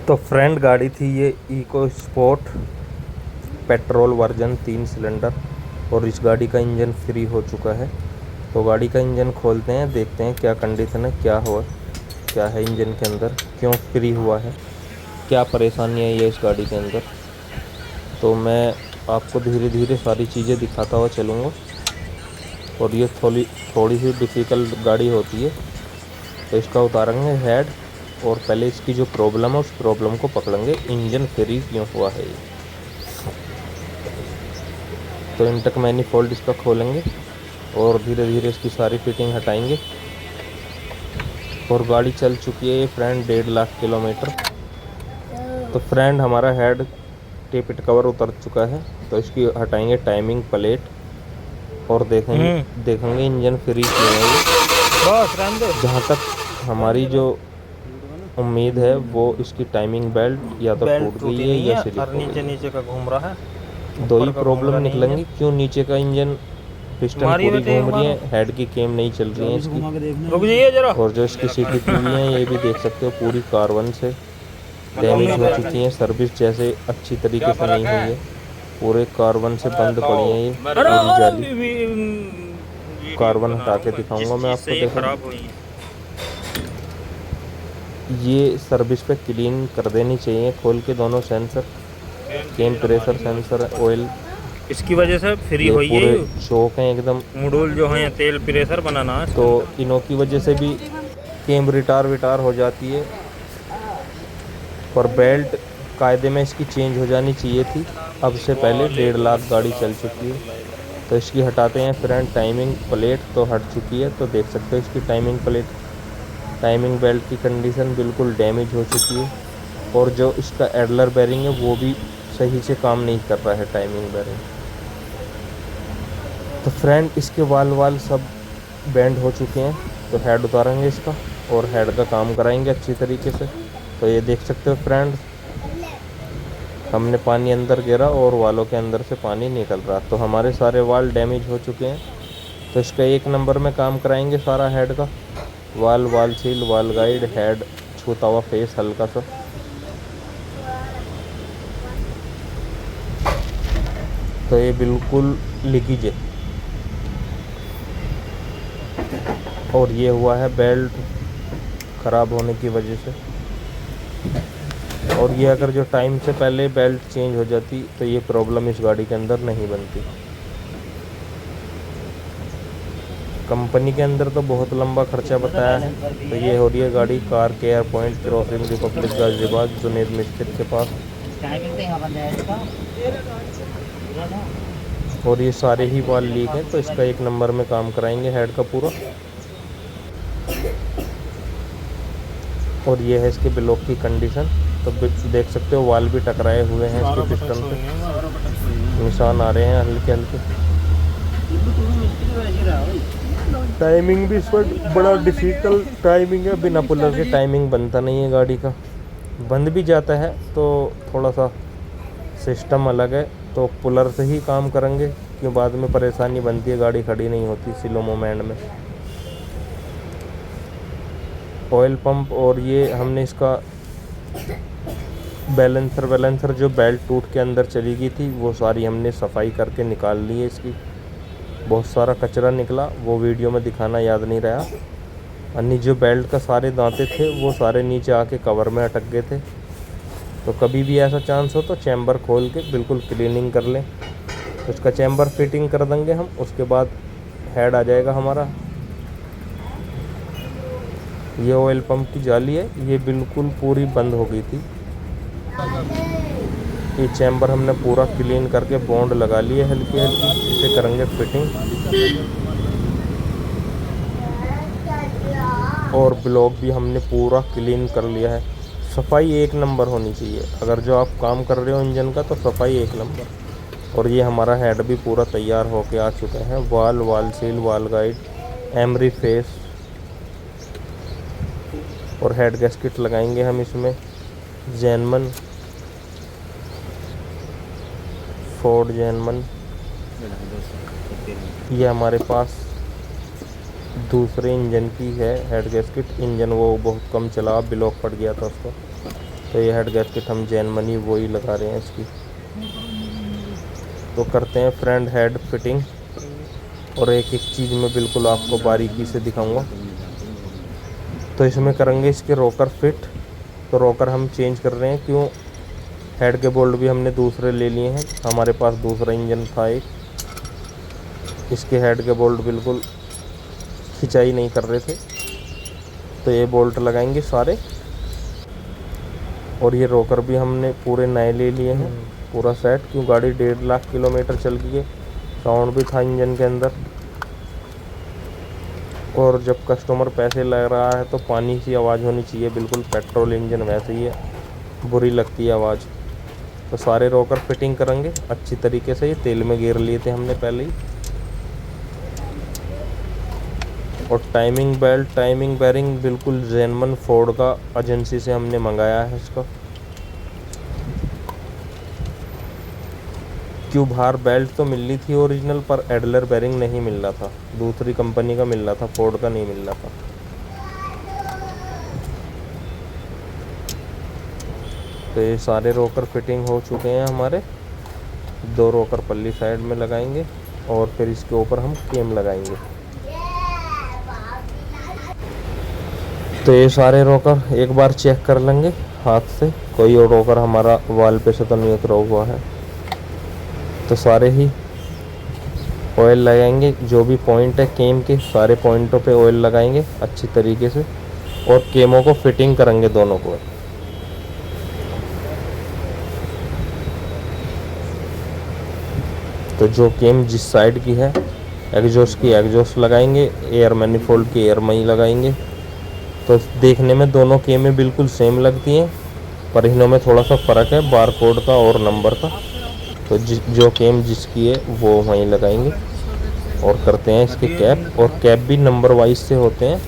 तो फ्रेंड गाड़ी थी ये EcoSport petrol version 3 cylinder, और इस गाड़ी का इंजन फ्री हो चुका है। तो गाड़ी का इंजन खोलते हैं, देखते हैं क्या कंडीशन है, क्या है इंजन के अंदर, क्यों फ्री हुआ है, क्या परेशानी आई है इस गाड़ी के अंदर। तो मैं आपको धीरे धीरे सारी चीज़ें दिखाता हुआ चलूँगा। और ये थोड़ी सी डिफ़िकल्ट गाड़ी होती है। तो इसका उतारेंगे हेड, और पहले इसकी जो प्रॉब्लम है उस प्रॉब्लम को पकड़ेंगे, इंजन फ्री क्यों हुआ है ये। तो इंटक मैनिफोल्ड इसका खोलेंगे और धीरे धीरे इसकी सारी फिटिंग हटाएंगे। और गाड़ी चल चुकी है ये फ्रेंड 1.5 लाख किलोमीटर। तो फ्रेंड हमारा हेड टेपिट कवर उतर चुका है। तो इसकी हटाएंगे टाइमिंग प्लेट, और देखेंगे इंजन फ्री क्यों है ये। जहाँ तक हमारी जो उम्मीद है वो इसकी टाइमिंग बेल्ट या तो टूट गई है या स्लिप हो गई। नीचे का घूम रहा है, दो ही प्रॉब्लम निकलेंगी, क्यों नीचे का इंजन पिस्टन पूरी घूम रही है, हेड की केम नहीं चल रही है इसकी। रुक जाइए जरा। और जो इसकी सीटी पूरी है ये भी देख सकते हो पूरी कार्बन से डैमेज हो चुकी है। सर्विस जैसे अच्छी तरीके से नहीं हुई है, पूरे कार्बन से बंद पड़ी है ये पूरी जाली। कार्बन हटा के दिखाऊंगा मैं आपको। देखो ये सर्विस पे क्लीन कर देनी चाहिए खोल के दोनों सेंसर, केम प्रेशर सेंसर, ऑयल, इसकी वजह से फ्री हुई है। पूरे चौक हैं एकदम मॉड्यूल जो है तेल प्रेशर बनाना है, तो इनों की वजह से भी केम रिटार विटार हो जाती है। और बेल्ट कायदे में इसकी चेंज हो जानी चाहिए थी, अब से पहले 1.5 लाख गाड़ी चल चुकी है। तो इसकी हटाते हैं फ्रेंड टाइमिंग प्लेट, तो हट चुकी है। तो देख सकते हो इसकी टाइमिंग प्लेट, टाइमिंग बेल्ट की कंडीशन बिल्कुल डैमेज हो चुकी है। और जो इसका एडलर बेरिंग है वो भी सही से काम नहीं कर रहा है, टाइमिंग बेरिंग। तो फ्रेंड इसके वाल सब बेंड हो चुके हैं। तो हेड उतारेंगे इसका और हेड का काम कराएंगे अच्छी तरीके से। तो ये देख सकते हो फ्रेंड, हमने पानी अंदर गिरा और वालों के अंदर से पानी निकल रहा। तो हमारे सारे वाल डैमेज हो चुके हैं। तो इसका 1 नंबर में काम कराएंगे सारा हेड का, वाल सील, वाल गाइड, हेड छूता हुआ फेस हल्का सा। तो ये बिल्कुल लीकेज है। और ये हुआ है बेल्ट ख़राब होने की वजह से। और ये अगर जो टाइम से पहले बेल्ट चेंज हो जाती तो ये प्रॉब्लम इस गाड़ी के अंदर नहीं बनती। कंपनी के अंदर तो बहुत लंबा खर्चा बताया है। तो ये हो रही है गाड़ी car care point crossing Republic Ghaziabad Junaid मिस्त्री के पास। और ये सारे ही वाल लीक हैं। तो इसका 1 नंबर में काम कराएंगे हेड का पूरा। और ये है इसके ब्लॉक की कंडीशन। तो देख सकते हो वाल भी टकराए हुए हैं इसके पिस्टन पे, निशान आ रहे हैं हल्के हल्के। टाइमिंग भी इस पर बड़ा डिफिकल्ट टाइमिंग है, बिना पुलर के टाइमिंग बनता नहीं है गाड़ी का, बंद भी जाता है तो थोड़ा सा सिस्टम अलग है। तो पुलर से ही काम करेंगे क्यों बाद में परेशानी बनती है, गाड़ी खड़ी नहीं होती स्लो मोमेंट में। ऑयल पंप और ये हमने इसका बैलेंसर जो बेल्ट टूट के अंदर चली गई थी वो सारी हमने सफाई करके निकाल ली है इसकी। बहुत सारा कचरा निकला, वो वीडियो में दिखाना याद नहीं रहा। अन्य जो बेल्ट का सारे दांते थे वो सारे नीचे आके कवर में अटक गए थे। तो कभी भी ऐसा चांस हो तो चैम्बर खोल के बिल्कुल क्लीनिंग कर लें। तो उसका चैम्बर फिटिंग कर देंगे हम, उसके बाद हेड आ जाएगा हमारा। ये ऑयल पंप की जाली है, ये बिल्कुल पूरी बंद हो गई थी। ये चैम्बर हमने पूरा क्लीन करके बॉन्ड लगा लिए हल्की हल्की, इसे करेंगे फिटिंग। और ब्लॉक भी हमने पूरा क्लीन कर लिया है। सफाई 1 नंबर होनी चाहिए, अगर जो आप काम कर रहे हो इंजन का तो सफाई 1 नंबर। और ये हमारा हेड भी पूरा तैयार होके आ चुका है। वाल सील, वाल गाइड, एमरी फेस और हेड गैस्केट लगाएंगे हम इसमें, जैनमन। फोर्ड जैनमन। ये हमारे पास दूसरे इंजन की है हेड गैस्केट। इंजन वो बहुत कम चला, ब्लॉक पड़ गया था उसको, तो ये हेड गैस्केट हम जैनमनी वो ही लगा रहे हैं इसकी। तो करते हैं फ्रंट हेड फिटिंग, और एक एक चीज़ में बिल्कुल आपको बारीकी से दिखाऊंगा। तो इसमें करेंगे इसके रोकर फिट। तो रोकर हम चेंज कर रहे हैं, क्यों? हेड के बोल्ट भी हमने दूसरे ले लिए हैं, हमारे पास दूसरा इंजन था एक, इसके हेड के बोल्ट बिल्कुल खिंचाई नहीं कर रहे थे, तो ये बोल्ट लगाएंगे सारे। और ये रोकर भी हमने पूरे नए ले लिए हैं, पूरा सेट, क्यों? गाड़ी 1.5 लाख किलोमीटर चल गई है, साउंड भी था इंजन के अंदर। और जब कस्टमर पैसे लग रहा है तो पानी सी आवाज़ होनी चाहिए, बिल्कुल पेट्रोल इंजन वैसे ही है, बुरी लगती है आवाज़। तो सारे रोकर फिटिंग करेंगे अच्छी तरीके से। ये तेल में गिर लिए थे हमने पहले ही। और टाइमिंग बेल्ट, टाइमिंग बेरिंग बिल्कुल जैनमन फोर्ड का एजेंसी से हमने मंगाया है इसका, क्यों? बाहर बेल्ट तो मिल रही थी ओरिजिनल, पर एडलर बेरिंग नहीं मिल रहा था, दूसरी कंपनी का मिल रहा था, फोर्ड का नहीं मिल रहा था। तो ये सारे रोकर फिटिंग हो चुके हैं हमारे। 2 रोकर पल्ली साइड में लगाएंगे, और फिर इसके ऊपर हम केम लगाएंगे। तो ये सारे रोकर एक बार चेक कर लेंगे हाथ से, कोई और रोकर हमारा वाल पे से तो नहीं उतरा हुआ है। तो सारे ही ऑयल लगाएंगे, जो भी पॉइंट है केम के, सारे पॉइंटों पे ऑयल लगाएंगे अच्छी तरीके से, और केमों को फिटिंग करेंगे दोनों को। तो जो केम जिस साइड की है, एग्जॉस्ट की एग्जॉस्ट लगाएंगे, एयर मैनिफोल्ड की एयर में ही लगाएंगे। तो देखने में दोनों केमें बिल्कुल सेम लगती हैं, पर इनों में थोड़ा सा फ़र्क है बार कोड का और नंबर का। तो जो केम जिसकी है वो वहीं लगाएंगे। और करते हैं इसके कैप, और कैप भी नंबर वाइज से होते हैं।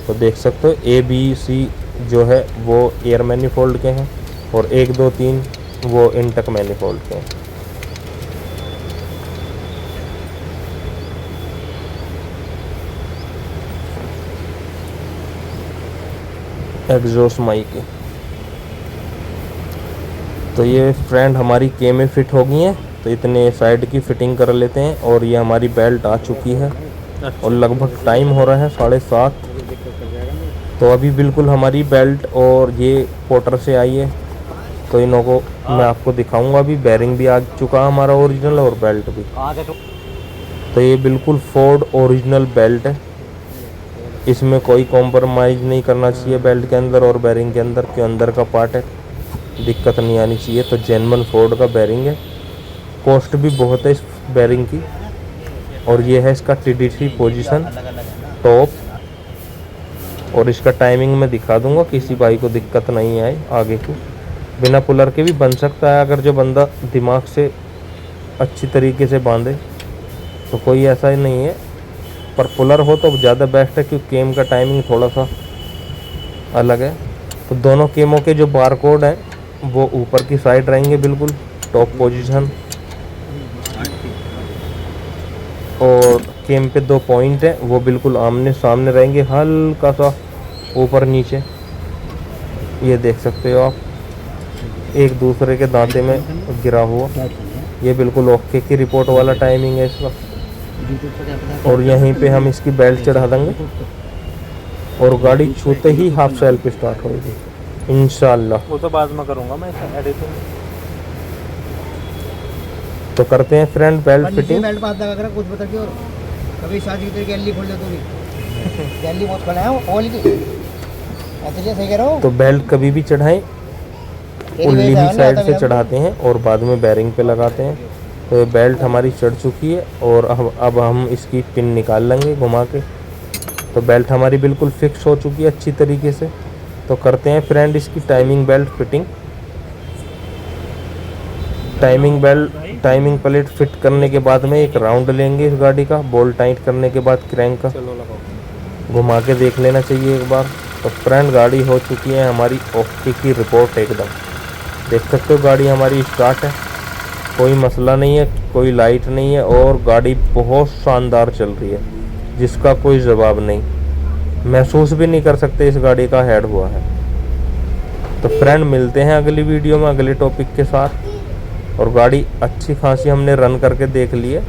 तो देख सकते हो ABC जो है वो एयर मैनिफोल्ड के हैं, और 1 2 3 वो इंटक मैनिफोल्ड के हैं। एग्जॉस्ट माइक है। तो ये फ्रेंड हमारी के में फिट हो गई हैं, तो इतने साइड की फिटिंग कर लेते हैं। और ये हमारी बेल्ट आ चुकी है, और लगभग टाइम हो रहा है 7:30। तो अभी बिल्कुल हमारी बेल्ट और ये पोर्टर से आई है, तो इनों को मैं आपको दिखाऊंगा। अभी बेरिंग भी आ चुका हमारा ओरिजिनल, और बेल्ट भी। तो ये बिल्कुल फोर्ड ओरिजिनल बेल्ट है, इसमें कोई कॉम्प्रोमाइज़ नहीं करना चाहिए बेल्ट के अंदर और बेरिंग के अंदर, क्यों? अंदर का पार्ट है, दिक्कत नहीं आनी चाहिए। तो जैनमन फोर्ड का बेरिंग है, कॉस्ट भी बहुत है इस बेरिंग की। और ये है इसका TD3 पोजीशन टॉप, और इसका टाइमिंग मैं दिखा दूंगा, किसी भाई को दिक्कत नहीं आए आगे की। बिना पुलर के भी बन सकता है, अगर जो बंदा दिमाग से अच्छी तरीके से बांधे, तो कोई ऐसा ही नहीं है, पर पुलर हो तो ज़्यादा बेस्ट है, क्योंकि केम का टाइमिंग थोड़ा सा अलग है। तो दोनों केमों के जो बार कोड हैं वो ऊपर की साइड रहेंगे, बिल्कुल टॉप पोजीशन। और केम पे 2 पॉइंट हैं, वो बिल्कुल आमने सामने रहेंगे, हल्का सा ऊपर नीचे, ये देख सकते हो आप, एक दूसरे के दांते में गिरा हुआ। ये बिल्कुल ओके की रिपोर्ट वाला टाइमिंग है इसका। और यहीं पे हम इसकी बेल्ट चढ़ा देंगे, और गाड़ी छूते ही हाफ सेल्फ स्टार्ट होगी इंशाल्लाह। वो तो बाद में करूंगा मैं एडिटिंग। तो करते हैं फ्रेंड बेल्ट फिटिंग। बेल्ट बात लगा कर कुछ बता के, और कभी शादी की गैलरी खोल दे तू भी। गैलरी बहुत खड़ा है ऑयल की, ऐसे सही कह रहा हूं। तो बेल्ट कभी भी चढ़ाएं उल्ली ही साइड से चढ़ाते हैं, और बाद में बेरिंग पे लगाते हैं। तो बेल्ट हमारी चढ़ चुकी है, और अब हम इसकी पिन निकाल लेंगे घुमा के। तो बेल्ट हमारी बिल्कुल फिक्स हो चुकी है अच्छी तरीके से। तो करते हैं फ्रेंड इसकी timing belt fitting. Timing plate fit करने के बाद में एक राउंड लेंगे इस गाड़ी का, बोल्ट टाइट करने के बाद क्रैंक का घुमा के देख लेना चाहिए एक बार। तो फ्रेंड गाड़ी हो चुकी है हमारी ओके की रिपोर्ट एकदम, देख सकते हो गाड़ी हमारी स्टार्ट है। कोई मसला नहीं है, कोई लाइट नहीं है और गाड़ी बहुत शानदार चल रही है जिसका कोई जवाब नहीं, महसूस भी नहीं कर सकते इस गाड़ी का हेड हुआ है। तो फ्रेंड मिलते हैं अगली वीडियो में अगले टॉपिक के साथ। और गाड़ी अच्छी खासी हमने रन करके देख ली है।